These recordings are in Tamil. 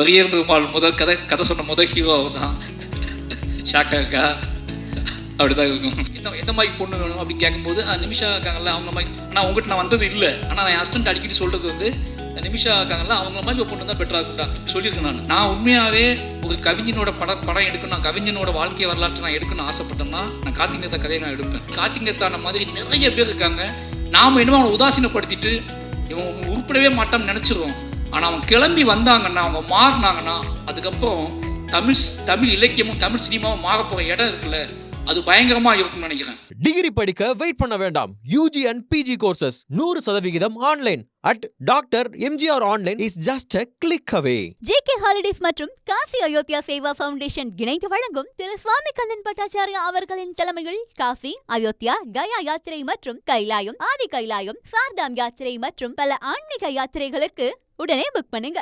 பெரிய பெருமாள் முதல் கதை சொன்ன முதல் ஹீரோ அவர் தான். ஷாக்கா இருக்கா? அப்படிதான் இருக்கும். எந்த மாதிரி பொண்ணு வேணும் அப்படின்னு கேட்கும்போது நிமிஷா இருக்காங்கல்ல அவங்க மாதிரி. ஆனால் உங்கள்கிட்ட நான் வந்தது இல்லை. ஆனால் என் ஹஸ்பண்ட் அடிக்கடி சொல்கிறது வந்து நிமிஷா இருக்காங்கல்ல அவங்க மாதிரி ஒரு பொண்ணு தான் பெட்டராக இருக்கும்டா சொல்லியிருக்கேன். நான் உண்மையாகவே ஒரு கவிஞனோட படம் எடுக்கணும், நான் கவிஞனோட வாழ்க்கை வரலாற்றை நான் எடுக்கணும்னு ஆசைப்பட்டேன்னா நான் கார்த்திக் மேத்தா கதையை நான் எடுப்பேன். கார்த்திக் மேத்தான மாதிரி நிறைய பேர் இருக்காங்க. நாம் என்னமோ அவனை உதாசீனப்படுத்திட்டு இவன் உருப்படவே மாட்டான்னு நினச்சிருவோம். ஆனால் அவங்க கிளம்பி வந்தாங்கன்னா, அவங்க மாறினாங்கன்னா, அதுக்கப்புறம் தமிழ் இலக்கியமும் தமிழ் சினிமாவும் மாற போகிற இடம் இருக்குல்ல, அது பயங்கரமாக இருக்கும்னு நினைக்கிறேன். டிகிரி படிக்க வெயிட் பண்ண வேண்டாம். UG and PG courses 100% online at Dr. MGR Online is just a click away. JK Holidays மற்றும் காசி அயோத்தியா சேவா ஃபவுண்டேஷன் இணைந்து வழங்கும் திரு சுவாமி கண்ணன் பட்டாச்சாரியா அவர்களின் தலைமையில் காசி, அயோத்தியா, கயா யாத்திரை மற்றும் கைலாயம், ஆதி கைலாயம், சார்தாம் யாத்திரை மற்றும் பல ஆன்மீக யாத்திரைகளுக்கு உடனே புக் பண்ணுங்க.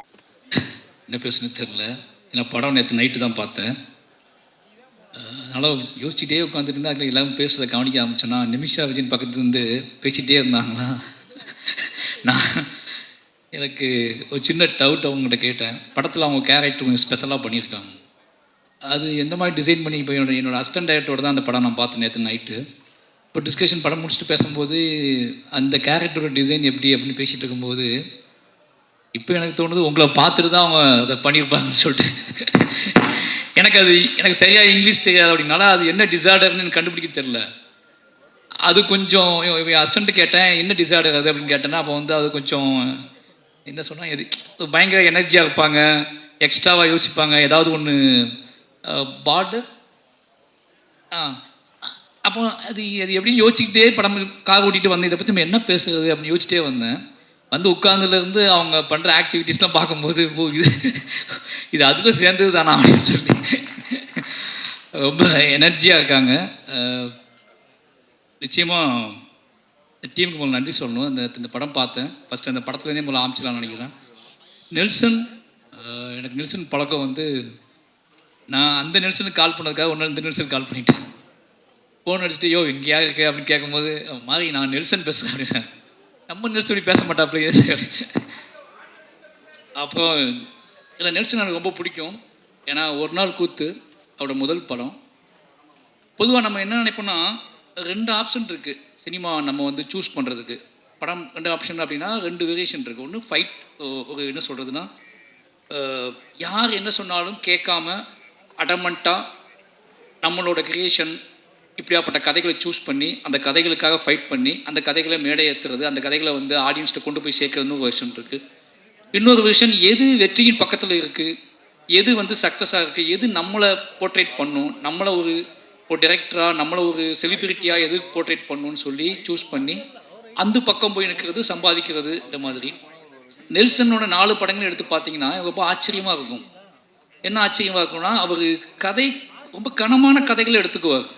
என்ன பேசுன்னு தெரியல. ஏன்னா படம் நேற்று நைட்டு தான் பார்த்தேன். அதனால் யோசிச்சுட்டே உட்காந்துருந்தா எல்லாரும் பேசுகிறத கவனிக்க ஆரம்பிச்சேன்னா நிமிஷா விஜயன் பக்கத்துலேருந்து பேசிகிட்டே இருந்தாங்களா. எனக்கு ஒரு சின்ன டவுட் அவங்ககிட்ட கேட்டேன். படத்தில் அவங்க கேரக்டர் கொஞ்சம் ஸ்பெஷலாக பண்ணியிருக்காங்க. அது எந்த மாதிரி டிசைன் பண்ணி இப்போ என்னோடய அசிஸ்டன்ட் டைரக்டரோட தான் அந்த படம் நான் பார்த்தேன் நேற்று நைட்டு. இப்போ டிஸ்கஷன் படம் முடிச்சுட்டு பேசும்போது அந்த கேரக்டரோட டிசைன் எப்படி அப்படின்னு பேசிகிட்டு இருக்கும்போது இப்போ எனக்கு தோணுது உங்களை பார்த்துட்டு தான் அவங்க அதை பண்ணியிருப்பாங்கன்னு சொல்லிட்டு. எனக்கு சரியாக இங்கிலீஷ் தெரியாது அப்படின்னால அது என்ன டிசார்டர்னு கண்டுபிடிக்க தெரில. அது கொஞ்சம் அசிஸ்டண்ட்டு கேட்டேன் என்ன டிசார்டர் அது அப்படின்னு கேட்டேன்னா அப்போ வந்து அது கொஞ்சம் என்ன சொன்னால் எது பயங்கர எனர்ஜியாக இருப்பாங்க, எக்ஸ்ட்ராவாக யோசிப்பாங்க, ஏதாவது ஒன்று பார்டர் அப்போ அது எப்படின்னு யோசிச்சுக்கிட்டே படம் கார் ஓட்டிகிட்டு வந்தேன். இதை பற்றி நம்ம என்ன பேசுறது அப்படின்னு யோசிச்சிட்டே வந்தேன். வந்து உட்கார்ந்துலேருந்து அவங்க பண்ணுற ஆக்டிவிட்டீஸ்லாம் பார்க்கும்போது இது அதில் சேர்ந்தது தானா அப்படின்னு சொல்லி ரொம்ப எனர்ஜியாக இருக்காங்க. நிச்சயமாக டீமுக்கு முதல்ல நன்றி சொல்லணும். இந்த படம் பார்த்தேன். ஃபஸ்ட்டு அந்த படத்துலேருந்தே முதல்ல ஆரம்பிச்சிடலாம்னு நினைக்கிறேன். நெல்சன், எனக்கு நெல்சன் பழக்கம் வந்து நான் அந்த நெல்சனுக்கு கால் பண்ணதுக்காக ஒன்று இந்த நெல்சனுக்கு கால் பண்ணிட்டேன். ஃபோன் அடிச்சுட்டு யோ இங்கே யார் இருக்கு அப்படின்னு கேட்கும்போது மாதிரி நான் நெல்சன் பேசுகிறேன் அப்படின்னா நம்ம நெல்சன் பேச மாட்டாப்ல. அப்போ இதில் நெல்சன் எனக்கு ரொம்ப பிடிக்கும். ஏன்னா ஒரு நாள் கூத்து அவரோட முதல் படம். பொதுவாக நம்ம என்ன நினைப்போம்னா 2 ஆப்ஷன் இருக்குது சினிமா நம்ம வந்து சூஸ் பண்ணுறதுக்கு. படம் 2 ஆப்ஷன் அப்படின்னா 2 வேரியேஷன் இருக்குது. ஒன்று ஃபைட், ஒரு என்ன சொல்கிறதுனா யார் என்ன சொன்னாலும் கேட்காம அடமெண்ட்டாக நம்மளோட கிரியேஷன் இப்படியாப்பட்ட கதைகளை சூஸ் பண்ணி அந்த கதைகளுக்காக ஃபைட் பண்ணி அந்த கதைகளை மேடை ஏற்றுறது, அந்த கதைகளை வந்து ஆடியன்ஸ்கிட்ட கொண்டு போய் சேர்க்கறதுன்னு ஒரு வெர்ஷன் இருக்குது. இன்னொரு வெர்ஷன் எது வெற்றியின் பக்கத்தில் இருக்குது, எது வந்து சக்ஸஸாக இருக்குது, எது நம்மளை போர்ட்ரேட் பண்ணும், நம்மளை ஒரு டைரக்டராக நம்மளை ஒரு செலிபிரிட்டியாக எது போர்ட்ரேட் பண்ணணும்னு சொல்லி சூஸ் பண்ணி அந்த பக்கம் போய் நிற்கிறது, சம்பாதிக்கிறது. இந்த மாதிரி நெல்சனோட 4 படங்கள் எடுத்து பார்த்தீங்கன்னா ரொம்ப ஆச்சரியமாக இருக்கும். என்ன ஆச்சரியமாக இருக்கும்னா அவர் கதை ரொம்ப கனமான கதைகளை எடுத்துக்குவார்.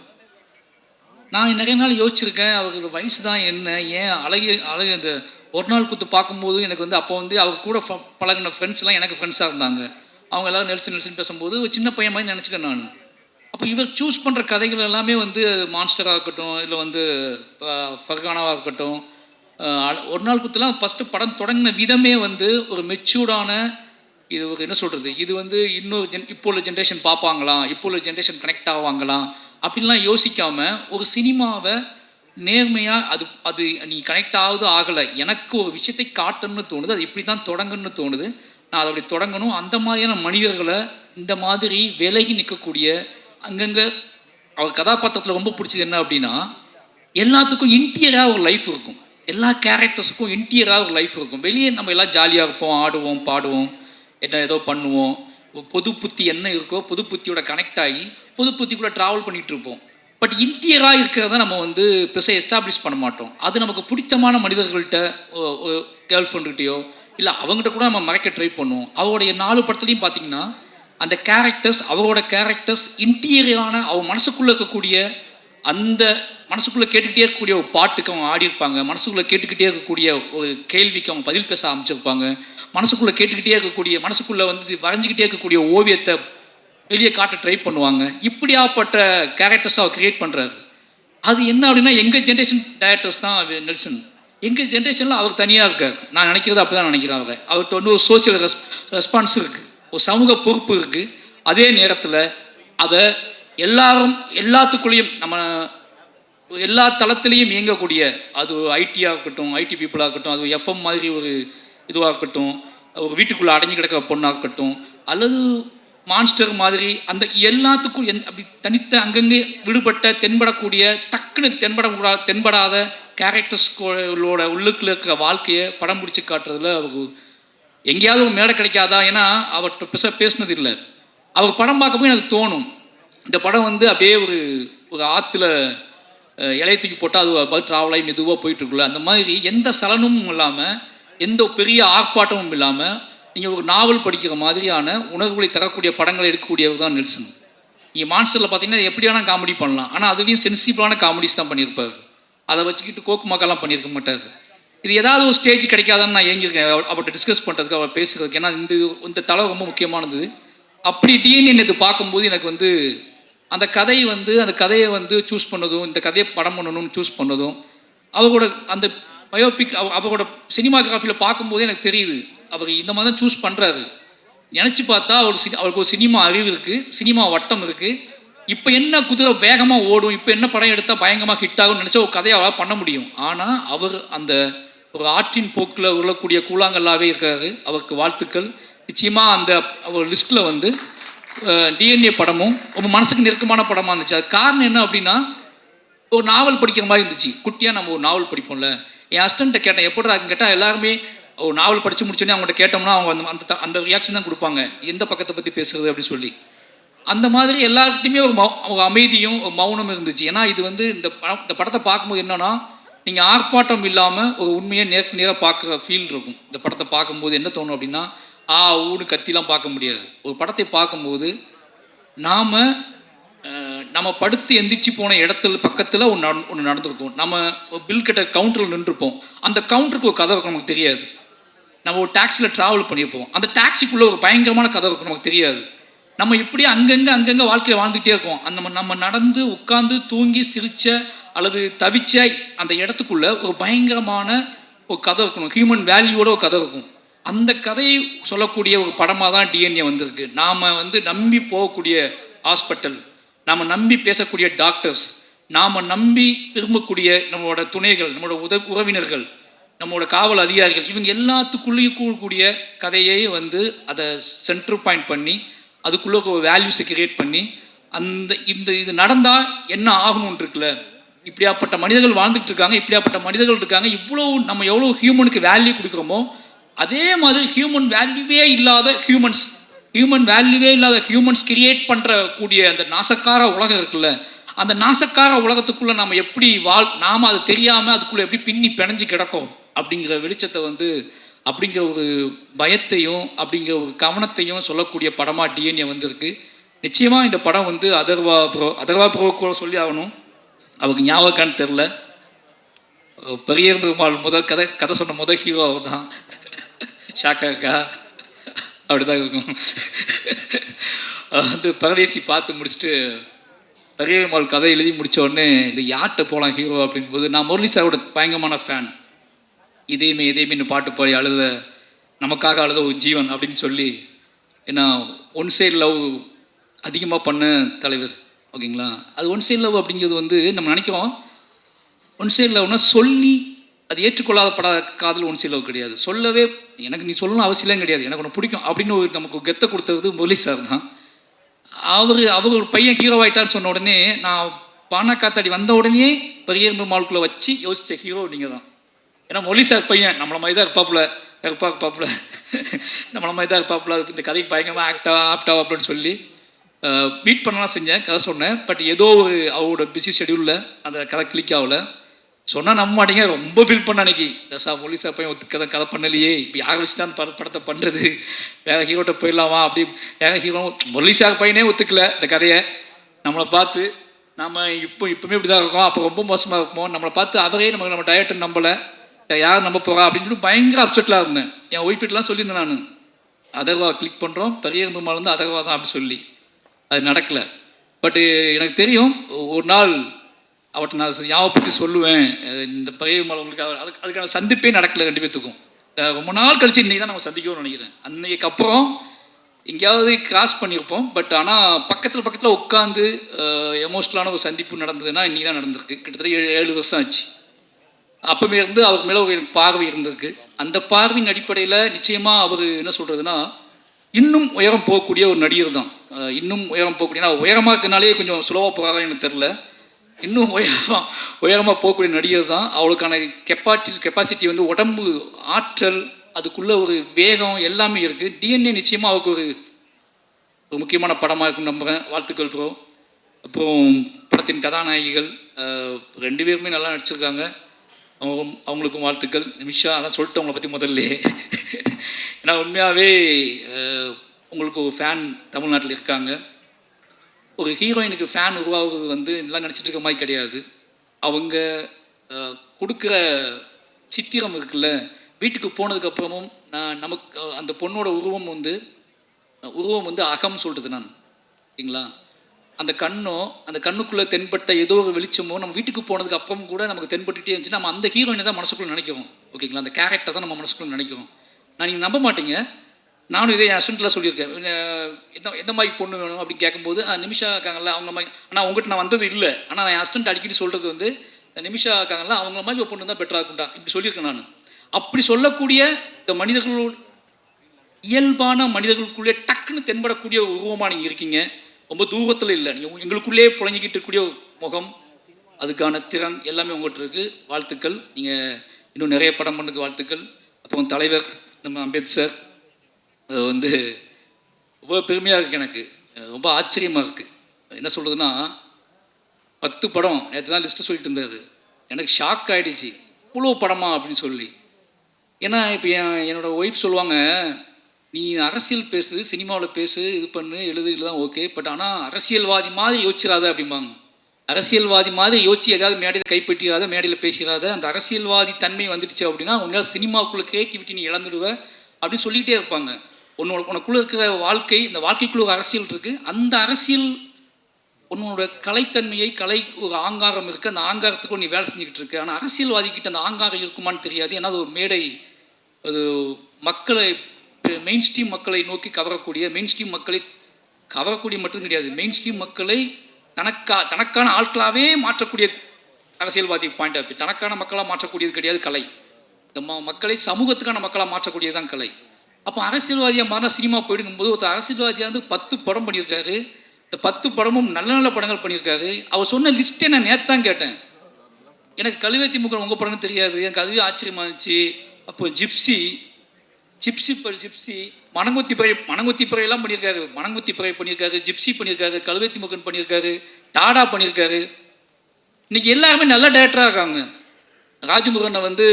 நான் நிறைய நாள் யோசிச்சிருக்கேன் அவரோட வயசு தான் என்ன, ஏன் அழகு அந்த ஒரு நாள் கூத்து பார்க்கும்போது எனக்கு வந்து அப்போ வந்து அவர் கூட பழகின ஃப்ரெண்ட்ஸ்லாம் எனக்கு ஃப்ரெண்ட்ஸாக இருந்தாங்க. அவங்க எல்லோரும் நெல்சன் பேசும்போது ஒரு சின்ன பையன் மாதிரி நினச்சிக்கேன் நான். அப்போ இவர் சூஸ் பண்ணுற கதைகள் எல்லாமே வந்து மான்ஸ்டராக இருக்கட்டும், இல்லை வந்து ஃபர்கானாவாக இருக்கட்டும், ஒரு நாள் கூத்துலாம் ஃபஸ்ட்டு படம் தொடங்கின விதமே வந்து ஒரு மெச்சூர்டான இது ஒரு என்ன சொல்கிறது, இது வந்து இன்னொரு இப்போ உள்ள ஜென்ரேஷன் பார்ப்பாங்களா, இப்போ உள்ள ஜென்ரேஷன் கனெக்ட் ஆவாங்களா அப்படின்லாம் யோசிக்காமல் ஒரு சினிமாவை நேர்மையாக அது நீ கனெக்ட் ஆகுது ஆகலை, எனக்கு ஒரு விஷயத்தை காட்டணும்னு தோணுது, அது இப்படி தான் தொடங்கணும்னு தோணுது, நான் அதை அப்படி தொடங்கணும். அந்த மாதிரியான மனிதர்களை இந்த மாதிரி விலகி நிற்கக்கூடிய அங்கங்கே அவர் கதாபாத்திரத்தில் ரொம்ப பிடிச்சது என்ன அப்படின்னா எல்லாத்துக்கும் இன்டீரியராக ஒரு லைஃப் இருக்கும். எல்லா கேரக்டர்ஸுக்கும் இன்டீரியராக ஒரு லைஃப் இருக்கும். வெளியே நம்ம எல்லாம் ஜாலியாக இருப்போம், ஆடுவோம், பாடுவோம், ஏதோ பண்ணுவோம். பொது புத்தி என்ன இருக்கோ பொது புத்தியோட கனெக்ட் ஆகி பொது புத்திக்குள்ளே ட்ராவல் பண்ணிகிட்டு இருப்போம். பட் இன்டீரியராக இருக்கிறத நம்ம வந்து பெருசாக எஸ்டாப்ளிஷ் பண்ண மாட்டோம். அது நமக்கு பிடித்தமான மனிதர்கள்ட்ட கேர்ள் ஃப்ரெண்டுகிட்டையோ இல்லை அவங்ககிட்ட கூட நம்ம மறைக்க ட்ரை பண்ணுவோம். அவருடைய 4 படத்துலையும் பார்த்தீங்கன்னா அந்த அவரோட கேரக்டர்ஸ் இன்டீரியரான அவங்க மனசுக்குள்ளே இருக்கக்கூடிய அந்த மனசுக்குள்ளே கேட்டுக்கிட்டே இருக்கக்கூடிய ஒரு பாட்டுக்கு அவங்க ஆடியிருப்பாங்க, மனசுக்குள்ளே கேட்டுக்கிட்டே இருக்கக்கூடிய ஒரு கேள்விக்கு அவங்க பதில் பேச ஆரம்பிச்சிருப்பாங்க, மனசுக்குள்ளே கேட்டுக்கிட்டே இருக்கக்கூடிய மனசுக்குள்ளே வந்து வரைஞ்சிக்கிட்டே இருக்கக்கூடிய ஓவியத்தை வெளியே காட்ட ட்ரை பண்ணுவாங்க. இப்படியாப்பட்ட கேரக்டர்ஸை அவர் க்ரியேட் பண்ணுறாரு. அது என்ன அப்படின்னா எங்கள் ஜென்ரேஷன் டேரக்டர்ஸ் தான் நெல்சன். எங்கள் ஜென்ரேஷனில் அவர் தனியாக இருக்கார். நான் நினைக்கிறது அப்படி தான் நினைக்கிறேன். அவர்கிட்ட வந்து ஒரு சோசியல் ரெஸ்பான்ஸ் இருக்குது. ஒரு சமூக பொறுப்பு இருக்குது. அதே நேரத்தில் அதை எல்லாத்துக்குள்ளேயும் நம்ம எல்லா தளத்துலேயும் இயங்கக்கூடிய, அது ஐடியாக இருக்கட்டும், ஐடி பீப்புளாக இருக்கட்டும், அது எஃப்எம் மாதிரி ஒரு இதுவாக இருக்கட்டும், ஒரு வீட்டுக்குள்ளே அடைஞ்சு கிடக்கிற பொண்ணாக இருக்கட்டும், அல்லது மான்ஸ்டர் மாதிரி அந்த எல்லாத்துக்கும் அப்படி தனித்த அங்கங்கே விடுபட்ட தென்படக்கூடிய டக்குன்னு தென்படாத கேரக்டர்ஸ்களோட உள்ளுக்குள்ள இருக்கிற வாழ்க்கையை படம் பிடிச்சி காட்டுறதுல அவருக்கு எங்கேயாவது ஒரு மேடை கிடைக்காதா? ஏன்னா அவர்கிட்ட பேசினது இல்லை. அவர் படம் பார்க்கும்போது எனக்கு தோணும், இந்த படம் வந்து அப்படியே ஒரு ஆற்றுல இலையை தூக்கி போட்டால் அது பார்த்து ட்ராவலாகி மெதுவாக போயிட்டுருக்குல்ல, அந்த மாதிரி எந்த சலனமும் இல்லாமல், எந்த பெரிய ஆர்ப்பாட்டமும் இல்லாமல் நீங்கள் ஒரு நாவல் படிக்கிற மாதிரியான உணர்வுகளை தரக்கூடிய படங்களை எடுக்கக்கூடியவர் தான் நெல்சன். நீங்கள் மான்ஸ்டரில் பார்த்தீங்கன்னா எப்படியான காமெடி பண்ணலாம், ஆனால் அதுலேயும் சென்சிபிளான காமெடிஸ் தான் பண்ணியிருப்பார். அதை வச்சுக்கிட்டு கோக்கு மாக்கெல்லாம் பண்ணியிருக்க மாட்டார். இது ஏதாவது ஒரு ஸ்டேஜ் கிடைக்காதான்னு நான் ஏங்கியிருக்கேன் அவர்கிட்ட டிஸ்கஸ் பண்ணுறதுக்கு, அவர் பேசுகிறதுக்கு. ஏன்னா இந்த தலை ரொம்ப முக்கியமானது. அப்படி டிஎன்ஏ இது பார்க்கும்போது எனக்கு வந்து அந்த கதையை வந்து சூஸ் பண்ணதும், இந்த கதையை படம் பண்ணணும்னு சூஸ் பண்ணதும், அவரோட அந்த பயோபிக் அவரோட சினிமாகிராஃபியில் பார்க்கும்போது எனக்கு தெரியுது அவர் இந்த மாதிரி தான் சூஸ் பண்ணுறாரு. நினச்சி பார்த்தா அவருக்கு ஒரு சினிமா அறிவு இருக்குது, சினிமா வட்டம் இருக்குது. இப்போ என்ன குதிரை வேகமாக ஓடும், இப்போ என்ன படம் எடுத்தால் பயங்கரமாக ஹிட் ஆகும்னு நினச்சா ஒரு கதையை அவரால் பண்ண முடியும். ஆனால் அவர் அந்த ஒரு ஆற்றின் போக்கில் உருளக்கூடிய கூழாங்கல்லாவே இருக்காரு. அவருக்கு வாழ்த்துக்கள். நிச்சயமாக அந்த அவர் லிஸ்ட்டில் வந்து டிஎன்ஏ படமும் ரொம்ப மனசுக்கு நெருக்கமான படமாக இருந்துச்சு. அது காரணம் என்ன அப்படின்னா, ஒரு நாவல் படிக்கிற மாதிரி இருந்துச்சு. குட்டியாக நம்ம ஒரு நாவல் படிப்போம்ல. என் ஹஸ்பண்ட்டை கேட்டேன், எப்படின்னு கேட்டால் எல்லாருமே ஒரு நாவல் படித்து முடிச்சோன்னே அவங்கள்ட்ட கேட்டோம்னா அவங்க அந்த அந்த ரியாக்ஷன் தான் கொடுப்பாங்க, எந்த பக்கத்தை பற்றி பேசுகிறது அப்படின்னு சொல்லி. அந்த மாதிரி எல்லாருக்கிட்டையுமே ஒரு அமைதியும் ஒரு மௌனம் இருந்துச்சு. ஏன்னா இது வந்து இந்த படத்தை பார்க்கும்போது என்னென்னா, நீங்கள் ஆர்ப்பாட்டம் இல்லாமல் ஒரு உண்மையை நேராக பார்க்குற ஃபீல் இருக்கும். இந்த படத்தை பார்க்கும்போது என்ன தோணும் அப்படின்னா, ஊன்னு கத்திலாம் பார்க்க முடியாது. ஒரு படத்தை பார்க்கும்போது நம்ம படுத்து எந்திரிச்சு போன இடத்துல பக்கத்தில் ஒன்று நடந்திருக்கும். நம்ம பில் கட்ட கவுண்டரில் நின்றுருப்போம். அந்த கவுண்டருக்கு ஒரு கதை இருக்கும், நமக்கு தெரியாது. நம்ம ஒரு டாக்ஸியில் ட்ராவல் பண்ணியிருப்போம். அந்த டாக்ஸிக்குள்ளே ஒரு பயங்கரமான கதை இருக்கும், நமக்கு தெரியாது. நம்ம இப்படி அங்கங்கே வாழ்க்கையில் வாழ்ந்துகிட்டே இருக்கோம். நம்ம நடந்து உட்காந்து தூங்கி சிரிச்ச அல்லது தவிச்ச அந்த இடத்துக்குள்ள ஒரு பயங்கரமான ஒரு கதை இருக்கணும், ஹியூமன் வேல்யூவோட ஒரு கதை இருக்கும். அந்த கதையை சொல்லக்கூடிய ஒரு படமாக தான் டிஎன்ஏ வந்திருக்கு. நாம் வந்து நம்பி போகக்கூடிய ஹாஸ்பிட்டல், நாம் நம்பி பேசக்கூடிய டாக்டர்ஸ், நாம் நம்பி விரும்பக்கூடிய நம்மளோட துணைகள், நம்மளோட உறவினர்கள், நம்மளோட காவல் அதிகாரிகள், இவங்க எல்லாத்துக்குள்ளேயும் கூடக்கூடிய கதையை வந்து அதை சென்டர் பாயிண்ட் பண்ணி அதுக்குள்ளே ஒரு வேல்யூஸை கிரியேட் பண்ணி இது நடந்தால் என்ன ஆகணும்னு இருக்குல்ல, இப்படியாப்பட்ட மனிதர்கள் வாழ்ந்துட்டு இருக்காங்க, இப்படியாப்பட்ட மனிதர்கள் இருக்காங்க, நம்ம எவ்வளோ ஹியூமனுக்கு வேல்யூ கொடுக்குறோமோ அதே மாதிரி ஹியூமன் வேல்யூவே இல்லாத ஹியூமன்ஸ் கிரியேட் பண்ணுறக்கூடிய அந்த நாசக்கார உலகம் இருக்குல்ல, அந்த நாசக்கார உலகத்துக்குள்ளே நம்ம எப்படி நாம் அதை தெரியாமல் அதுக்குள்ளே எப்படி பின்னி பிணைஞ்சு கிடக்கும் அப்படிங்கிற வெளிச்சத்தை வந்து, அப்படிங்கிற ஒரு பயத்தையும் அப்படிங்கிற ஒரு கவனத்தையும் சொல்லக்கூடிய படமாக டிஎன்ஏ வந்திருக்கு. நிச்சயமாக இந்த படம் வந்து அதர்வா ப்ரோ கூட சொல்லி ஆகணும். அவருக்கு ஞாபகம்னு தெரில, பெரிய பெருமாள் கதை சொன்ன முதல் ஹீரோ அவர் தான். ஷாக்கா இருக்கா? அப்படிதான் இருக்கும். வந்து பரதேசி பார்த்து முடிச்சுட்டு பெரிய பெருமாள் கதை எழுதி முடித்த உடனே இந்த யார்கிட்ட போகலாம் ஹீரோ அப்படின்போது, நான் முரளி சாரோட பயங்கரமான ஃபேன். இதேமே பாட்டு பாடி நமக்காக அழுத ஒரு ஜீவன் அப்படின்னு சொல்லி, ஏன்னா ஒன் சைடு லவ் அதிகமாக பண்ண தலைவர், ஓகேங்களா? அது ஒன் சைடு லவ் அப்படிங்கிறது வந்து நம்ம நினைக்கிறோம், ஒன் சைடு லவ்னா சொல்லி அது ஏற்றுக்கொள்ளாதப்படாத காதல் ஒன் சைடு லவ் கிடையாது. சொல்லவே எனக்கு நீ சொல்லணும் அவசியம் கிடையாது, எனக்கு ஒன்று பிடிக்கும் அப்படின்னு நமக்கு கெத்தை கொடுத்தது முரளி சார் தான். அவர் ஒரு பையன் ஹீரோ ஆகிட்டான்னு சொன்ன உடனே, நான் பானா காத்தாடி வந்த உடனே பெரிய பெருமாளுக்குள்ளே வச்சு யோசித்த ஹீரோ நீங்கள் தான். ஏன்னா முரளி சார் பையன் நம்மளை மாதிரி தான் இருப்பாப்புல நம்மளை மாதிரி தான் இருப்பாப்புல, இந்த கதைக்கு பயங்கரமாக ஆப்டாவாப்புலன்னு சொல்லி மீட் பண்ணலாம் செஞ்சேன், கதை சொன்னேன். பட் ஏதோ ஒரு அவரோட பிஸி ஷெடியூலில் அந்த கதை கிளிக் ஆகலை. சொன்னால் நம்ப மாட்டீங்க, ரொம்ப ஃபீல் பண்ண அன்னைக்கு. முரளி சார் பையன் கதை பண்ணலையே, இப்போ யாரை வச்சு தான் படத்தை பண்ணுறது, வேறு ஹீரோட்ட போயிடலாமா அப்படி. வேறு ஹீரோ முரளி சார் பையனே ஒத்துக்கல இந்த கதையை. நம்மளை பார்த்து நம்ம இப்போவுமே இப்படி தான் இருக்கோம், அப்போ ரொம்ப மோசமாக இருப்போம். நம்மளை பார்த்து அவரே நம்ம டைரக்டர் நம்பலை, யார் நம்ப போகிறா அப்படின்னு சொல்லி பயங்கர அப்செட்டில் இருந்தேன். என் ஒய்ஃப்கிட்டலாம் சொல்லியிருந்தேன் நான், அதர்வா கிளிக் பண்ணுறோம், பெரிய பெருமாள் வந்து அதர்வா தான் அப்படி சொல்லி. அது நடக்கலை. பட்டு எனக்கு தெரியும், ஒரு நாள் அவர்கிட்ட நான் ஞாபகப்படுத்தி சொல்லுவேன், இந்த பெரிய பெருமாள் உங்களுக்கு அதுக்கான சந்திப்பே நடக்கலை ரெண்டு பேர்த்துக்கும். ரொம்ப நாள் கழிச்சு இன்றைக்கி தான் நம்ம சந்திக்கணும்னு நினைக்கிறேன். அன்னைக்கு அப்புறம் எங்கேயாவது கிராஸ் பண்ணியிருப்போம். பட் ஆனால் பக்கத்தில் உட்காந்து எமோஷ்னலான ஒரு சந்திப்பு நடந்ததுன்னா இன்றைக்கி தான் நடந்திருக்கு. கிட்டத்தட்ட 7 வருஷம் ஆச்சு. அப்போவே இருந்து அவர் மேலே ஒரு பார்வை இருந்திருக்கு. அந்த பார்வையின் அடிப்படையில் நிச்சயமாக அவர் என்ன சொல்கிறதுனா இன்னும் உயரம் போகக்கூடிய ஒரு நடிகர் தான். இன்னும் உயரம் போகக்கூடிய, உயரமாக இருக்கிறனாலே கொஞ்சம் சுலவாக போகிறாங்க எனக்கு தெரில. இன்னும் உயரமாக போகக்கூடிய நடிகர் தான். அவளுக்கான கெப்பாசிட்டி வந்து உடம்பு ஆற்றல், அதுக்குள்ளே ஒரு வேகம் எல்லாமே இருக்குது. டிஎன்ஏ நிச்சயமாக அவருக்கு ஒரு முக்கியமான படமாக இருக்குன்னு நம்புகிறேன். வாழ்த்துக்கள் ப்ரோ. அப்புறம் படத்தின் கதாநாயகிகள் 2 பேருமே நல்லா நடிச்சிருக்காங்க. அவங்களுக்கும் வாழ்த்துக்கள். நிமிஷா அதான் சொல்லிட்டு அவங்கள பற்றி முதல்ல. ஏன்னா உண்மையாகவே உங்களுக்கு ஒரு ஃபேன் தமிழ்நாட்டில் இருக்காங்க. ஒரு ஹீரோயினுக்கு ஃபேன் உருவாகுறது வந்து இதெல்லாம் நினச்சிட்டு இருக்க மாதிரி கிடையாது. அவங்க கொடுக்குற சித்திரம் இருக்குல்ல, வீட்டுக்கு போனதுக்கப்புறமும் நமக்கு அந்த பொண்ணோட உருவம் வந்து அகம் சொல்கிறது நான், சரிங்களா? அந்த கண்ணுக்குள்ளே தென்பட்ட ஏதோ ஒரு வெளிச்சமோ நம்ம வீட்டுக்கு போனதுக்கு அப்புறம் கூட நமக்கு தென்பட்டுகிட்டே இருந்துச்சுன்னா நம்ம அந்த ஹீரோயினை தான் மனசுக்குள்ளே நினைக்கிறோம். ஓகேங்களா? அந்த கேரக்டர் தான் நம்ம மனசுக்குள்ளே நினைக்கிறோம். நீங்கள் நம்ப மாட்டீங்க, நானும் இதே என் ஹஸ்பண்ட்லாம் சொல்லியிருக்கேன். எந்த மாதிரி பொண்ணு வேணும் அப்படின்னு கேட்கும்போது நிமிஷா இருக்காங்கல்ல அவங்க மாதிரி. ஆனால் அவங்ககிட்ட நான் வந்தது இல்லை. ஆனால் நான் என் ஹஸ்பண்ட் அடிக்கடி சொல்கிறது வந்து நிமிஷா இருக்காங்கல்ல அவங்க மாதிரி ஒரு பொண்ணு தான் பெட்டராக இருக்கும்டா இப்படி சொல்லியிருக்கேன் நான். அப்படி சொல்லக்கூடிய இந்த மனிதர்களோட இயல்பான மனிதர்களுக்குள்ளே டக்குன்னு தென்படக்கூடிய ஒரு உருவமாக நீங்கள் இருக்கீங்க. ரொம்ப தூரத்தில் இல்லை, நீங்கள் எங்களுக்குள்ளே புழங்கிக்கிட்டு இருக்கக்கூடிய முகம், அதுக்கான திறன் எல்லாமே உங்கள்கிட்ட இருக்குது. வாழ்த்துக்கள். நீங்கள் இன்னும் நிறைய படம் பண்ணுறதுக்கு வாழ்த்துக்கள். அப்புறம் தலைவர் நம்ம அம்பேத்கர் வந்து ரொம்ப பெருமையாக இருக்குது. எனக்கு ரொம்ப ஆச்சரியமாக இருக்குது. என்ன சொல்கிறதுனா 10 படம் நேற்று தான் லிஸ்ட்டு சொல்லிட்டு இருந்தார். எனக்கு ஷாக் ஆகிடுச்சு, இவ்வளோ படமா அப்படின்னு சொல்லி. ஏன்னா இப்போ என்னோடய ஒய்ஃப் சொல்லுவாங்க, நீ அரசியல் பேசு, சினிமாவில் பேசு, இது பண்ணு, எழுதுதான் ஓகே, பட் ஆனால் அரசியல்வாதி மாதிரி யோசிச்சிடாத அப்படிம்பாங்க. அரசியல்வாதி மாதிரி யோசிச்சு ஏதாவது மேடையில் கைப்பற்றிடாத, மேடையில் பேசிடாத. அந்த அரசியல்வாதி தன்மை வந்துடுச்சு அப்படின்னா உன்னால் சினிமாவுக்குள்ளே க்ரியேட்டிவிட்டி நீ இழந்துடுவ அப்படின்னு சொல்லிகிட்டே இருப்பாங்க. உனக்குள்ளே இருக்கிற வாழ்க்கை, இந்த வாழ்க்கைக்குள்ள ஒரு அரசியல் இருக்குது. அந்த அரசியல் உன்னோட கலைத்தன்மையை, கலை ஒரு ஆங்காரம் இருக்குது, அந்த ஆங்காரத்துக்கு நீ வேலை செஞ்சுக்கிட்டு இருக்கு. ஆனால் அரசியல்வாதிக்கிட்ட அந்த ஆங்காரம் இருக்குமான்னு தெரியாது. ஏன்னா அது ஒரு மேடை, அது மக்களை மெயின் ஸ்ட்ரீம் மக்களை நோக்கி கவரக்கூடிய, மெயின் ஸ்ட்ரீம் மக்களை கவரக்கூடிய மட்டும் கிடையாது, மெயின் ஸ்ட்ரீம் மக்களை தனக்கான ஆட்களாகவே மாற்றக்கூடிய அரசியல்வாதி பாயிண்ட் ஆஃப் வியூ. தனக்கான மக்களாக மாற்றக்கூடியது கிடையாது கலை. இந்த மக்களை சமூகத்துக்கான மக்களாக மாற்றக்கூடியது தான் கலை. அப்போ அரசியல்வாதியாக மாறின சினிமா போயிடுங்கும்போது ஒரு அரசியல்வாதியாக வந்து 10 படம் பண்ணியிருக்காரு. இந்த 10 படமும் நல்ல நல்ல படங்கள் பண்ணியிருக்காரு. அவர் சொன்ன லிஸ்ட்டே நான் நேற்று தான் கேட்டேன். எனக்கு கழுவேத்தி முகம் உங்கள் படம்னு தெரியாது. எனக்கு அதுவே ஆச்சரியமாக இருந்துச்சு. அப்போ ஜிப்சி, மணங்கொத்தி பறையெல்லாம் பண்ணியிருக்காரு. மணங்கொத்தி பறை பண்ணியிருக்காரு, ஜிப்சி பண்ணியிருக்காரு, கழுவேத்தி முகன் பண்ணியிருக்காரு, டாடா பண்ணியிருக்காரு. இன்றைக்கி எல்லாருமே நல்ல டேரக்டராக இருக்காங்க. ராஜமுருகனை வந்து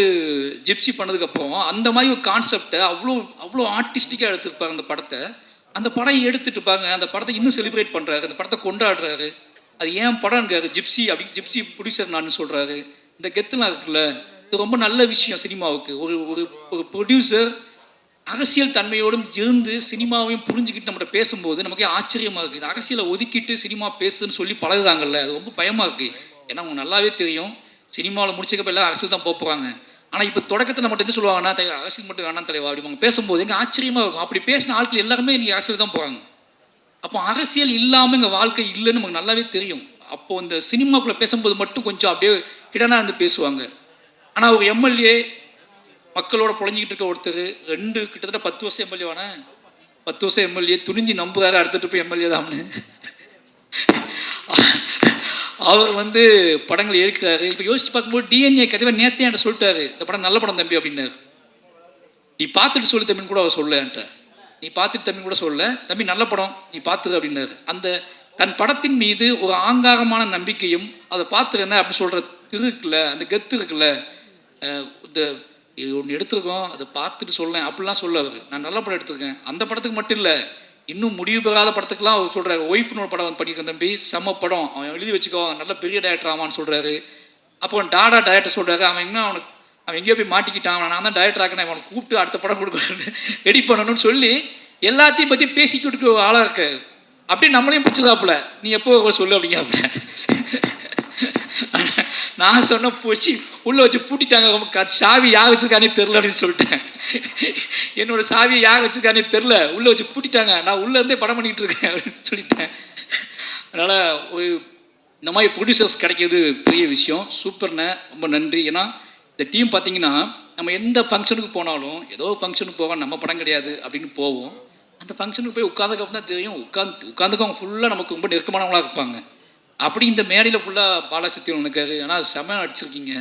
ஜிப்சி பண்ணதுக்கப்புறம் அந்த மாதிரி ஒரு கான்செப்டை அவ்வளோ ஆர்டிஸ்டிக்காக எடுத்துருப்பாங்க அந்த படத்தை. அந்த படம் எடுத்துகிட்டு பாருங்க, அந்த படத்தை இன்னும் செலிப்ரேட் பண்ணுறாரு, அந்த படத்தை கொண்டாடுறாரு. அது ஏன் படம்ங்காரு, ஜிப்சி ஜிப்சி ப்ரொடியூசர் நான் சொல்கிறாரு. இந்த கெத்துலாம் இருக்குல்ல, இது ரொம்ப நல்ல விஷயம் சினிமாவுக்கு. ஒரு ப்ரொடியூசர் அரசியல் தன்மையோடும் இருந்து சினிமாவையும் புரிஞ்சுக்கிட்டு நம்மகிட்ட பேசும்போது நமக்கே ஆச்சரியமாக இருக்குது. அரசியலை ஒதுக்கிட்டு சினிமா பேசுதுன்னு சொல்லி பழகுறாங்கல்ல, அது ரொம்ப பயமாக இருக்குது. ஏன்னா அவங்க நல்லாவே தெரியும் சினிமாவில் முடிச்சக்கப்போ எல்லாம் அரசியல் தான் போகிறாங்க. ஆனால் இப்போ தொடக்கத்தை நம்மகிட்ட என்ன சொல்லுவாங்கன்னா, அரசியல் மட்டும் வேணாம் தலைவா அப்படிங்க பேசும்போது எங்கள் ஆச்சரியமாக இருக்கும். அப்படி பேசின ஆட்கள் எல்லாருமே இன்றைக்கி அரசியல் தான் போகிறாங்க. அப்போ அரசியல் இல்லாமல் எங்கள் வாழ்க்கை இல்லைன்னு நமக்கு நல்லாவே தெரியும். அப்போது இந்த சினிமாக்குள்ளே பேசும்போது மட்டும் கொஞ்சம் அப்படியே இடனா இருந்து பேசுவாங்க. ஆனால் ஒரு எம்எல்ஏ மக்களோட புழஞ்சிக்கிட்டு இருக்க ஒருத்தர் கிட்டத்தட்ட 10 வருஷம் எம்எல்ஏவான 10 வருஷம் எம்எல்ஏ துணிஞ்சு நம்புறாரு அடுத்துட்டு போய் எம்எல்ஏ தான்னு. அவர் வந்து படங்கள் எடுக்கிறாரு. இப்போ யோசிச்சு பார்க்கும்போது டிஎன்ஏ கதைவை நேற்றே என்கிட்ட சொல்லிட்டாரு, இந்த படம் நல்ல படம் தம்பி அப்படின்னாரு. நீ பார்த்துட்டு சொல்லு தம்பின்னு கூட அவர் சொல்ல என்கிட்ட. நீ பார்த்துட்டு தம்பி கூட சொல்ல, தம்பி நல்ல படம் நீ பார்த்துரு அப்படின்னாரு. அந்த தன் படத்தின் மீது ஒரு ஆங்காரமான நம்பிக்கையும் அதை பார்த்துருந்தேன் அப்படின்னு சொல்கிற இருக்குல்ல, அந்த கெத்து இருக்குல்ல, இந்த ஒன்று எடுத்துருக்கோம் அதை பார்த்துட்டு சொல்லேன் அப்படிலாம் சொல்ல அவர். நான் நல்ல படம் எடுத்துருக்கேன். அந்த படத்துக்கு மட்டும் இல்லை, இன்னும் முடிவு பெறாத படத்துக்குலாம் அவர் சொல்கிறார். ஒய்ஃப்னு ஒரு படம் வந்து பண்ணியிருக்கேன் தம்பி, செம்ம படம், அவன் எழுதி வச்சுக்கோ, நல்ல பெரிய டேரக்டர் ஆவான்னு சொல்கிறாரு. அப்போ டாடா டேரக்டர் சொல்கிறாரு, அவன் எங்கேயோ போய் மாட்டிக்கிட்டான், நான் தான் டேரக்டர் ஆக்கினேன், அவனை கூப்பிட்டு அடுத்த படம் கொடுக்கணும் ரெடி பண்ணணும்னு சொல்லி எல்லாத்தையும் பற்றி பேசிக்கிட்டு ஆளாக இருக்க. அப்படியே நம்மளையும் பிடிச்சதாப்புல, நீ எப்போ சொல்லு அப்படிங்காப்புல. நான் சொன்ன போச்சு உள்ளே வச்சு பூட்டிட்டாங்க, சாவி யார் வச்சுருக்கானே தெரில அப்படின்னு சொல்லிட்டேன். என்னோட சாவியை யார் வச்சுருக்கானே தெரில, உள்ளே வச்சு பூட்டிட்டாங்க, நான் உள்ளேருந்தே படம் பண்ணிகிட்டு இருக்கேன் அப்படின்னு சொல்லிட்டேன். அதனால் ஒரு இந்த மாதிரி ப்ரொடியூசர்ஸ் கிடைக்கிறது பெரிய விஷயம். சூப்பர்ண்ணே, ரொம்ப நன்றி. ஏன்னா இந்த டீம் பார்த்தீங்கன்னா நம்ம எந்த ஃபங்க்ஷனுக்கு போனாலும் ஏதோ ஃபங்க்ஷனுக்கு போவோம், நம்ம படம் கிடையாது அப்படின்னு போவோம். அந்த ஃபங்க்ஷனுக்கு போய் உட்காந்துக்கப்புறம் தான் தெரியும், உட்காந்துக்கு அவங்க ஃபுல்லாக நமக்கு ரொம்ப நெருக்கமானவங்களாக இருப்பாங்க. அப்படி இந்த மேடையில் ஃபுல்லாக பாலசக்திவேல் இருக்காரு. ஆனால் செம அடிச்சிருக்கீங்க.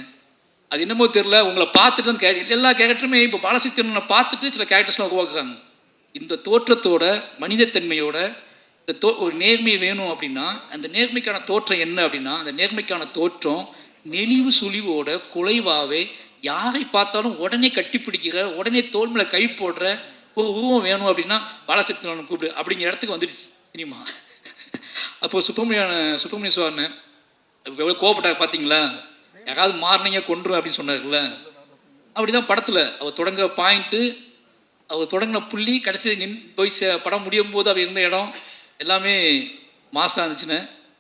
அது என்னமோ தெரில, உங்களை பார்த்துட்டு தான் எல்லா கேரக்டருமே இப்போ பாலசக்திவேலனை பார்த்துட்டு சில கேரக்டர்ஸ்லாம் உருவாக்குறாங்க. இந்த தோற்றத்தோட மனிதத்தன்மையோட இந்த ஒரு நேர்மை வேணும் அப்படின்னா அந்த நேர்மைக்கான தோற்றம் என்ன அப்படின்னா அந்த நேர்மைக்கான தோற்றம் நெளிவு சுழிவோட குலைவாகவே யாரை பார்த்தாலும் உடனே கட்டிப்பிடிக்கிற, உடனே தோல் மேலே கை போடுற ஒரு உருவம் வேணும் அப்படின்னா பாலசக்திவேலன் கூப்பிடு அப்படிங்கிற இடத்துக்கு வந்துடுச்சு சினிமா. அப்போது சுப்பிரமணிய சிவான்னு எவ்வளோ கோவப்பட்டார் பார்த்தீங்களா, யாராவது மாறினீங்க கொண்டுரும் அப்படின்னு சொன்னார்ல. அப்படி தான் படத்தில் அவர் தொடங்குற பாயிண்ட்டு, அவர் தொடங்கின புள்ளி, கடைசி போய் படம் முடியும் போது அவர் இருந்த இடம் எல்லாமே மாசாக இருந்துச்சுன்னு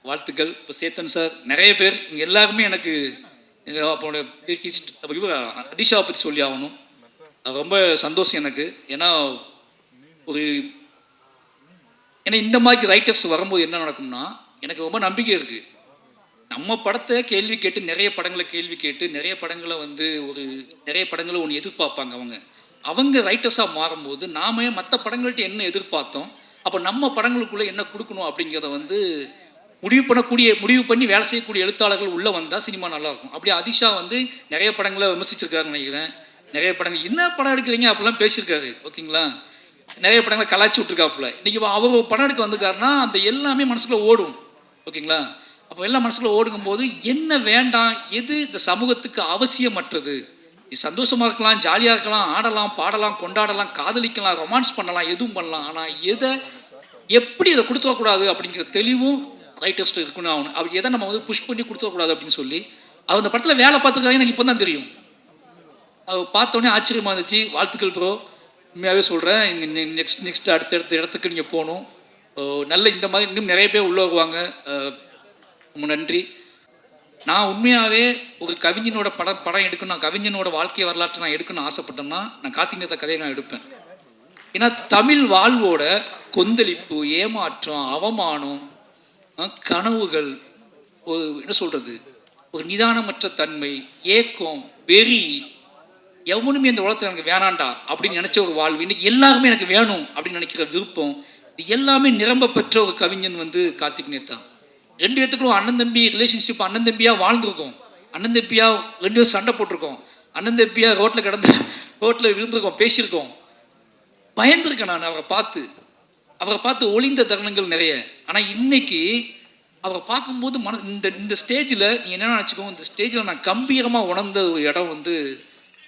வாழ்த்துக்கள். இப்போ சேத்தன் சார், நிறைய பேர், இவங்க எல்லாருமே எனக்கு அப்போட அதிஷாவை பற்றி சொல்லி ஆகணும். ரொம்ப சந்தோஷம் எனக்கு. ஏன்னா இந்த மாதிரி ரைட்டர்ஸ் வரும்போது என்ன நடக்கும்னா எனக்கு ரொம்ப நம்பிக்கை இருக்குது. நம்ம படத்தை கேள்வி கேட்டு நிறைய படங்களை நிறைய படங்களை நிறைய படங்களை ஒன்று எதிர்பார்ப்பாங்க. அவங்க ரைட்டர்ஸாக மாறும்போது நாம மற்ற படங்கள்கிட்ட என்ன எதிர்பார்த்தோம், அப்போ நம்ம படங்களுக்குள்ளே என்ன கொடுக்கணும் அப்படிங்கிறத முடிவு பண்ணி வேலை செய்யக்கூடிய எழுத்தாளர்கள் உள்ளே வந்தால் சினிமா நல்லாயிருக்கும். அப்படி அதிஷா நிறைய படங்களை விமர்சிச்சிருக்காருன்னு நினைக்கிறேன். நிறைய படங்கள் என்ன படம் எடுக்கிறீங்க அப்படிலாம் பேசியிருக்காரு. ஓகேங்களா, நிறைய படங்களை கலாய்ச்சி விட்ருக்காப்புல. இன்றைக்கி அவர் படம் எடுக்க வந்துருக்காருன்னா அந்த எல்லாமே மனசுக்குள்ளே ஓடும். ஓகேங்களா, அப்போ எல்லாம் மனசுக்குள்ளே ஓடுங்கும்போது என்ன வேண்டாம், எது இந்த சமூகத்துக்கு அவசியமற்றது, சந்தோஷமாக இருக்கலாம், ஜாலியாக இருக்கலாம், ஆடலாம், பாடலாம், கொண்டாடலாம், காதலிக்கலாம், ரொமான்ஸ் பண்ணலாம், எதுவும் பண்ணலாம். ஆனால் எப்படி அதை கொடுத்துடக்கூடாது அப்படிங்கிற தெளிவும் ரைட்டர்ஸ்ட்டு இருக்குன்னு ஆகணும். அவர் எதை நம்ம புஷ் பண்ணி கொடுத்துடக்கூடாது அப்படின்னு சொல்லி அவர் அந்த படத்தில் வேலை பார்த்துருக்காங்க. எனக்கு இப்போ தான் தெரியும். அவர் பார்த்தோன்னே ஆச்சரியமாக இருந்துச்சு. வாழ்த்துக்கள் ப்ரோ, உண்மையாகவே சொல்கிறேன். நெக்ஸ்ட் அடுத்த இடத்துக்கு நீங்கள் போகணும். நல்ல இந்த மாதிரி இன்னும் நிறைய பேர் உள்ளே வருவாங்க. ரொம்ப நன்றி. நான் உண்மையாகவே ஒரு கவிஞனோட படம் எடுக்கணும், நான் கவிஞனோட வாழ்க்கை வரலாற்றை நான் எடுக்கணும்னு ஆசைப்பட்டேன்னா நான் கார்த்திக் நேத்தா கதையை நான் எடுப்பேன். ஏன்னா தமிழ் வாழ்வோட கொந்தளிப்பு, ஏமாற்றம், அவமானம், கனவுகள், என்ன சொல்கிறது, ஒரு நிதானமற்ற தன்மை, ஏக்கம், வெறி, எவனுமே இந்த உலகத்தில் எனக்கு வேணாண்டா அப்படின்னு நினச்ச ஒரு வாழ்வு, இன்றைக்கி எல்லாருமே எனக்கு வேணும் அப்படின்னு நினைக்கிற விருப்பம், இது எல்லாமே நிரம்ப பெற்ற ஒரு கவிஞன் கார்த்திக் நேத்தா. ரெண்டு பேத்துக்குள்ள அண்ணன் தம்பி ரிலேஷன்ஷிப், அண்ணன் தம்பியாக வாழ்ந்துருக்கோம், அண்ணன் தம்பியாக ரெண்டு பேரும் சண்டை போட்டிருக்கோம், அண்ணன் தம்பியாக ரோட்டில் விழுந்திருக்கோம், பேசியிருக்கோம். பயந்துருக்கேன் நான் அவரை பார்த்து ஒளிந்த தருணங்கள் நிறைய. ஆனால் இன்னைக்கு அவரை பார்க்கும்போது இந்த ஸ்டேஜில் நீ என்ன நினச்சிக்கோ, இந்த ஸ்டேஜில் நான் கம்பீரமாக உணர்ந்த ஒரு இடம்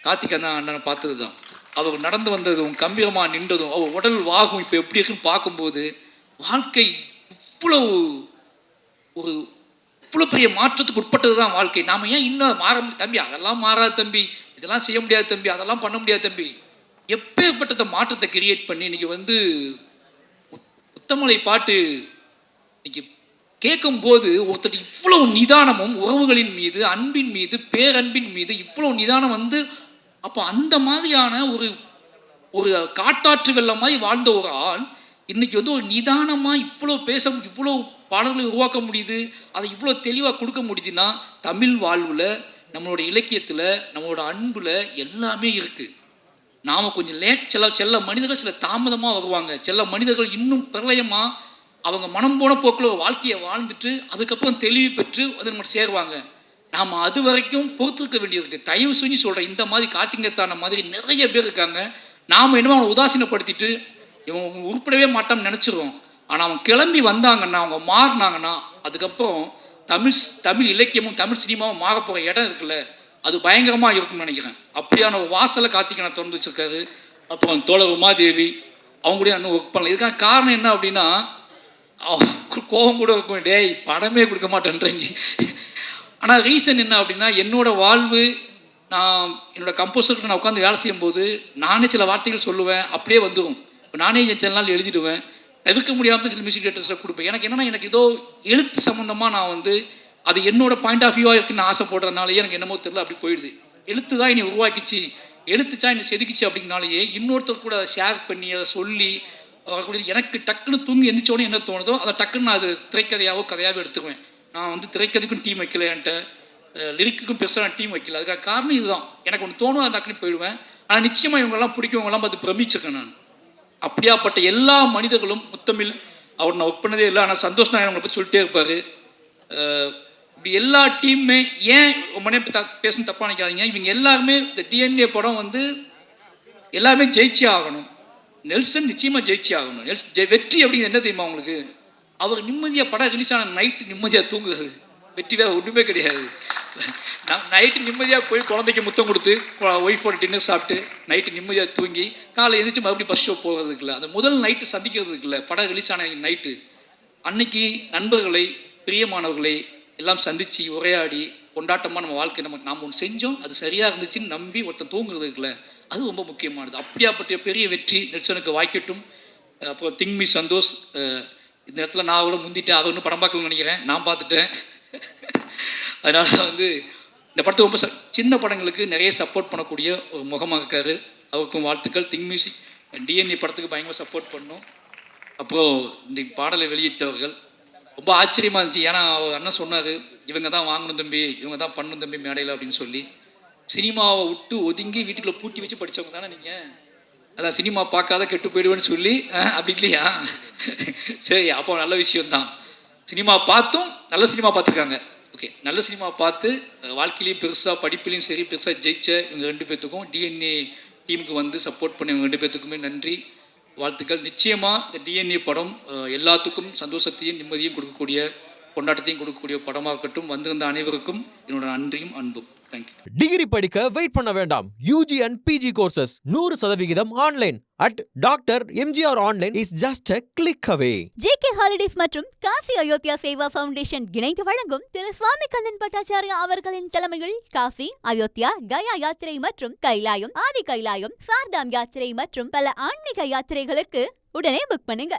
கார்த்திக் அண்ணனை பார்த்தது தான். அவர் நடந்து வந்ததும், கம்பீரமாக நின்றதும், அவர் உடல் வாகும் இப்போ எப்படி இருக்குன்னு பார்க்கும்போது வாழ்க்கை இவ்வளோ பெரிய மாற்றத்துக்கு உட்பட்டது தான் வாழ்க்கை. நாம் ஏன் இன்னும் தம்பி அதெல்லாம் மாறாது தம்பி, இதெல்லாம் செய்ய முடியாது தம்பி, அதெல்லாம் பண்ண முடியாது தம்பி, எப்பேற்பட்ட மாற்றத்தை கிரியேட் பண்ணி இன்னைக்கு உத்தமலை பாட்டு இன்னைக்கு கேட்கும்போது ஒருத்தர் இவ்வளவு நிதானமும் உறவுகளின் மீது, அன்பின் மீது, பேரன்பின் மீது இவ்வளவு நிதானம் அப்போ அந்த மாதிரியான ஒரு காட்டாற்று வெள்ளம் மாதிரி வாழ்ந்த ஒரு ஆள் இன்னைக்கு ஒரு நிதானமாக இவ்வளோ பாடல்களை உருவாக்க முடியுது, அதை இவ்வளோ தெளிவாக கொடுக்க முடியுதுன்னா தமிழ் வாழ்வில், நம்மளோட இலக்கியத்தில், நம்மளோட அன்பில் எல்லாமே இருக்குது. நாம் கொஞ்சம் சில மனிதர்கள் சில தாமதமாக வருவாங்க, சில மனிதர்கள் இன்னும் பிரளயமாக அவங்க மனம் போன போக்கில் ஒரு வாழ்க்கையை வாழ்ந்துட்டு அதுக்கப்புறம் தெளிவு பெற்று நம்ம சேருவாங்க. நாம் அது வரைக்கும் பொறுத்திருக்க வேண்டியிருக்கு. தயவு செஞ்சு சொல்கிறேன், இந்த மாதிரி கார்த்திக் நேத்தான மாதிரி நிறைய பேர் இருக்காங்க. நாம் என்னமோ அவனை உதாசீனப்படுத்திட்டு இவன் உருப்படவே மாட்டான்னு நினச்சிருவோம். ஆனால் அவங்க கிளம்பி வந்தாங்கன்னா, அவங்க மாறினாங்கன்னா, அதுக்கப்புறம் தமிழ் இலக்கியமும் தமிழ் சினிமாவும் மாற போகிற இடம் இருக்குல்ல, அது பயங்கரமாக இருக்கும்னு நினைக்கிறேன். அப்படியான ஒரு வாசலை கார்த்திகனை திறந்து வச்சுருக்காரு. அப்புறம் தோழர் உமாதேவி, அவங்க கூட இன்னும் ஒர்க் பண்ணல. இதுக்கான காரணம் என்ன அப்படின்னா, கோபம் கூட இருக்கும், டேய் படமே கொடுக்க மாட்டேன்றீங்க. ஆனால் ரீசன் என்ன அப்படின்னா, என்னோடய வாழ்வு, நான் என்னோடய கம்போசருக்கு நான் உட்காந்து வேலை செய்யும்போது நானே சில வார்த்தைகள் சொல்லுவேன், அப்படியே வந்துடும். இப்போ நானே சில நாள் எழுதிடுவேன், தவிர்க்க முடியாமல் சில மியூசிக் டேரக்டர்ஸில் கொடுப்பேன். எனக்கு என்னென்னா, எனக்கு ஏதோ எழுத்து சம்மந்தமாக நான் அது என்னோட பாயிண்ட் ஆஃப் வியூவாக இருக்குன்னு ஆசைப்படுறதுனாலேயே எனக்கு என்னமோ தெரியல அப்படி போயிடுது. எழுத்து தான் என்னை உருவாக்கிச்சு, எழுத்துச்சா என்னை செதுக்கிச்சு அப்படின்னாலேயே இன்னொருத்தர் கூட அதை ஷேர் பண்ணி அதை சொல்லி வரக்கூடிய எனக்கு டக்குன்னு தூங்கி எந்திரிச்சோடனே என்ன தோணுதோ அதை டக்குன்னு நான் அது திரைக்கதையாவோ கதையாகவோ எடுத்துக்குவேன். நான் வந்து திரைக்கதைக்கும் டீம் வைக்கல, என்கிட்ட லிரிக்குக்கும் பெருசாக நான் டீம் வைக்கல. அதுக்காக காரணம் இதுதான். எனக்கு ஒன்று தோணும், அதை டக்குன்னு போயிடுவேன். ஆனால் நிச்சயமாக இவங்கெல்லாம் பிடிக்கவங்கெல்லாம் பார்த்து பிரமிச்சிருக்கேன் நான். அப்படியாப்பட்ட எல்லா மனிதர்களும் முத்தமிழ் அவர் நான் ஒர்க் பண்ணதே இல்லை, ஆனால் சந்தோஷ் நான் அவங்களை பற்றி சொல்லிட்டே இருப்பார். இப்படி எல்லா டீமுமே ஏன் ரொம்ப நேரம் பேசணும் தப்பாக நினைக்காதீங்க. இவங்க எல்லாருமே இந்த டிஎன்ஏ படம் வந்து எல்லாருமே ஜெயிச்சே ஆகணும். நெல்சன் நிச்சயமாக ஜெயிச்சே ஆகணும். வெற்றி அப்படிங்கிறது என்ன தெரியுமா உங்களுக்கு? அவர் நிம்மதியாக படம் ரிலீஸ் ஆன நைட்டு நிம்மதியாக தூங்குறது. வெற்றி வேறு ஒன்றுமே கிடையாது. நைட்டு நிம்மதியாக போய் குழந்தைக்கு முத்தம் கொடுத்து ஒய்ஃபோட டின்னர் சாப்பிட்டு நைட்டு நிம்மதியாக தூங்கி காலை எழுந்திரிச்சு மறுபடியும் ஃபஸ்ட் ஷோ போகிறதுக்கு இல்லை, அந்த முதல் நைட்டு சந்திக்கிறதுக்கு இல்லை, படம் ரிலீஸ் ஆன நைட்டு அன்னைக்கு நண்பர்களை பிரியமானவர்களை எல்லாம் சந்தித்து உரையாடி கொண்டாட்டமாக நம்ம வாழ்க்கை நாம் ஒன்று செஞ்சோம், அது சரியாக இருந்துச்சுன்னு நம்பி ஒருத்தன் தூங்குறதுக்குல அது ரொம்ப முக்கியமானது. அப்படியாப்பட்ட பெரிய வெற்றி நெல்சனுக்கு வாய்க்கட்டும். அப்புறம் திங்மி சந்தோஷ், இந்த இடத்துல நான் அவ்வளோ முந்திட்டேன், அவர் ஒன்றும் படம் பார்க்கணும்னு நினைக்கிறேன், நான் பார்த்துட்டேன். அதனால் வந்து இந்த படத்தை ரொம்ப சின்ன படங்களுக்கு நிறைய சப்போர்ட் பண்ணக்கூடிய ஒரு முகமாக இருக்கார். அவருக்கும் வாழ்த்துக்கள். திங் மியூசிக் டிஎன்ஏ படத்துக்கு பயங்கர சப்போர்ட் பண்ணோம். அப்புறம் இந்த பாடலை வெளியிட்டவர்கள் ரொம்ப ஆச்சரியமாக இருந்துச்சு. ஏன்னா அவர் அண்ணன் சொன்னார், இவங்க தான் வாங்கணும் தம்பி, இவங்க தான் பண்ணணும் தம்பி மேடையில் அப்படின்னு சொல்லி. சினிமாவை விட்டு ஒதுங்கி வீட்டுக்குள்ளே பூட்டி வச்சு படித்தவங்க தானே நீங்கள்? அதான் சினிமா பார்க்காத கெட்டு போயிடுவேன்னு சொல்லி அப்படி இல்லையா? சரி, அப்போ நல்ல விஷயம்தான். சினிமா பார்த்தும் நல்ல சினிமா பார்த்துருக்காங்க. ஓகே, நல்ல சினிமா பார்த்து வாழ்க்கையிலையும் பெருசாக படிப்புலையும் சரி பெருசாக ஜெயிச்ச இவங்க 2 பேர்த்துக்கும் டிஎன்ஏ டீமுக்கு வந்து சப்போர்ட் பண்ண இவங்க 2 பேர்த்துக்குமே நன்றி, வாழ்த்துக்கள். நிச்சயமாக இந்த டிஎன்ஏ படம் எல்லாத்துக்கும் சந்தோஷத்தையும் நிம்மதியும் கொடுக்கக்கூடிய கொண்டாட்டத்தையும் கொடுக்கக்கூடிய படமாக இருக்கட்டும். வந்திருந்த அனைவருக்கும் என்னோட நன்றியும் அன்பும். தேங்க்யூ. டிகிரி படிக்க வெயிட் பண்ண வேண்டாம். UG and PG courses 100% online at doctor MGR online is just a click away. JK Holidays மற்றும் காஃபி அயோத்தியா சேவா ஃபவுண்டேஷன் இணைந்து வழங்கும் திரு சுவாமி கண்ணன் பட்டாச்சாரியா அவர்களின் தலைமையில் காஃபி, அயோத்தியா, கயா யாத்திரை மற்றும் கைலாயம், ஆதி கைலாயம், சார்தாம் யாத்திரை மற்றும் பல ஆன்மீக யாத்திரைகளுக்கு உடனே புக் பண்ணுங்க.